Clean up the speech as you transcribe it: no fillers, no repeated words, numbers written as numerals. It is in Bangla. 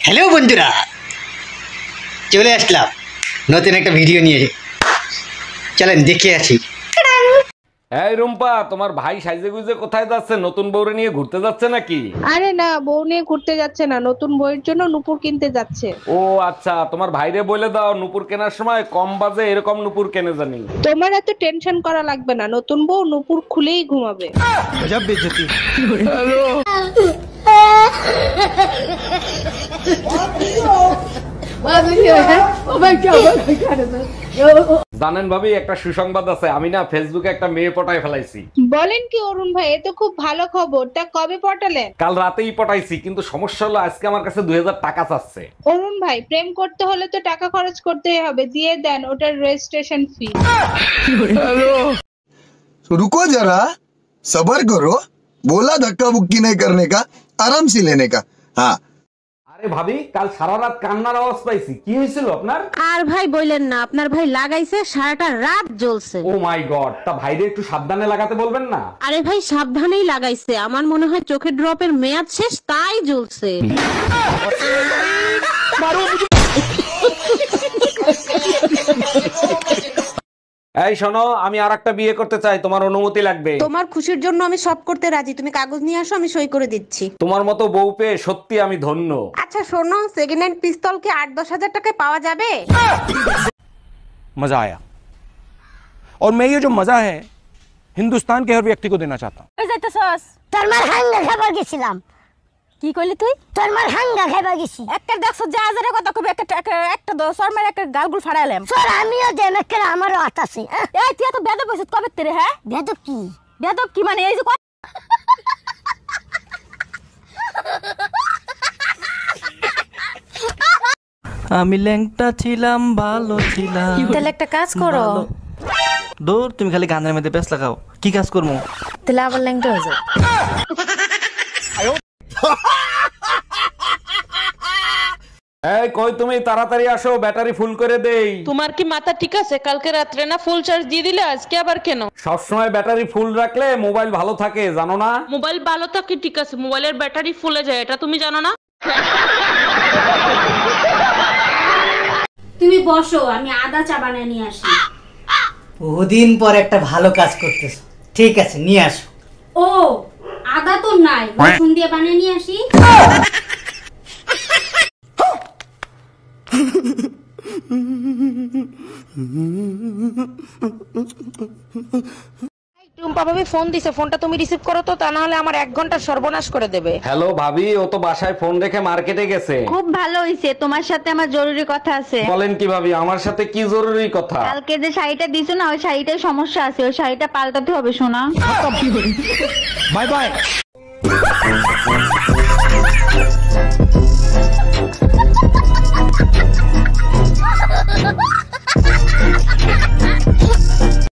হ্যালো বন্ধুরা, চলে আসলাম নতুন একটা ভিডিও নিয়ে। চলেন দেখে আসি। এই রুম্পা, তোমার ভাই সাইজে গুজে কোথায় যাচ্ছে? নতুন বউরে নিয়ে ঘুরতে যাচ্ছে নাকি? আরে না, বউ নিয়ে ঘুরতে যাচ্ছে না, নতুন বউয়ের জন্য নুপুর কিনতে যাচ্ছে। ও আচ্ছা, তোমার ভাইরে বলে দাও নুপুর কেনার সময় কম বাজে এরকম নুপুর কেনে জানি। তোমার এত টেনশন করা লাগবে না, নতুন বউ নুপুর খুলেই ঘুমাবে। গজব বেজতি। জানেন ভাবি, একটা সুসংবাদ আছে। আমি না ফেসবুকে একটা মেয়ে পটায় ফেলাইছি। বলেন কি অরুণ ভাই, এ তো খুব ভালো খবর। তা কবে পটালেন? কাল রাতেই পটাইছি, কিন্তু সমস্যা হলো আজকে আমার কাছে 2000 টাকা চাচ্ছে। অরুণ ভাই, প্রেম করতে হলে তো টাকা খরচ করতেই হবে, দিয়ে দেন ওটার রেজিস্ট্রেশন ফি। रुको जरा सबर करो, बोला धक्का बुक्की नहीं करने का, आराम से लेने का। हाँ আরে ভাবি, কাল সারা রাত কান্নার আওয়াজ পাইছি। কি হয়েছিল আপনার? আর ভাই বললেন না, আপনার ভাই লাগাইছে সারাটা রাত জ্বলছে। ও মাই গড, তা ভাইরে একটু সাবধানে লাগাতে বলবেন না? আরে ভাই সাবধানেই লাগাইছে, আমার মনে হয় চোখের ড্রপের মেয়াদ শেষ, তাই জ্বলছে। এই শোনো, আমি আরেকটা বিয়ে করতে চাই, তোমার অনুমতি লাগবে। তোমার খুশির জন্য আমি সব করতে রাজি, তুমি কাগজ নিয়ে আসো, আমি সই করে দিচ্ছি। তোমার মতো বউ পেয়ে সত্যি আমি ধন্য। আচ্ছা শোনো, সেকেন্ড হ্যান্ড পিস্তল কি 8-10 হাজার টাকায় পাওয়া যাবে? मजा आया और मैं ये जो मजा है हिंदुस्तान के हर व्यक्ति को देना चाहता हूँ। তোর মার হাঙ্গা খাবার গেছিলাম। কি কইলি তুই? তোর মার হাঙ্গা খাবার গেছি। একটা দেখছো যা হাজারের কথা কবি, একটা দশর মার একটা গালগুল ফাড়াইলাম। তোর আমিও দেম একটা, আমারও আট আছে। এই তুই এত বেদব হইছিস কবে তেরে? হ্যাঁ বেদব কি? বেদব কি মানে? এই যে আমি ল্যাংটা ছিলাম, ভালো ছিলাম। তাহলে একটা কাজ করো। দূর, তুমি খালি গানের মধ্যে ব্যস্ত লাগাও। কি কাজ করবো? তাহলে আবার ল্যাংটা হয়ে যাও। এই কই তুমি, তাড়াতাড়ি আসো, ব্যাটারি ফুল করে দেই। তোমার কি মাথা ঠিক আছে? কালকে রাত্রে না ফুল চার্জ দিয়ে দিলে, আজকে আবার কেন? সবসময় ব্যাটারি ফুল রাখলে মোবাইল ভালো থাকে, জানো না? মোবাইল ভালো থাকে ঠিক আছে, মোবাইলের ব্যাটারি ফুলে যায়, এটা তুমি জানো না? তুমি বসো, আমি আদা চা বানিয়ে নিয়ে আসি। বহুদিন পর একটা ভালো কাজ করতেছ, ঠিক আছে নিয়ে আসো। ও আদা তো নাই, রসুন দিয়ে বানিয়ে নিয়ে আসি। টুম্পা ভাবি ফোন দিছে, ফোনটা তুমি রিসিভ করো তো, তা না হলে আমার 1 ঘন্টা সর্বনাশ করে দেবে। হ্যালো ভাবি, ও তো বাসায় ফোন রেখে মার্কেটে গেছে। খুব ভালো হইছে, তোমার সাথে আমার জরুরি কথা আছে। বলেন কি ভাবি, আমার সাথে কি জরুরি কথা? কালকে যে শাড়িটা দিছো না, ওই শাড়িটায় সমস্যা আছে, ওই শাড়িটা পাল্টাতে হবে সোনা। Bye bye.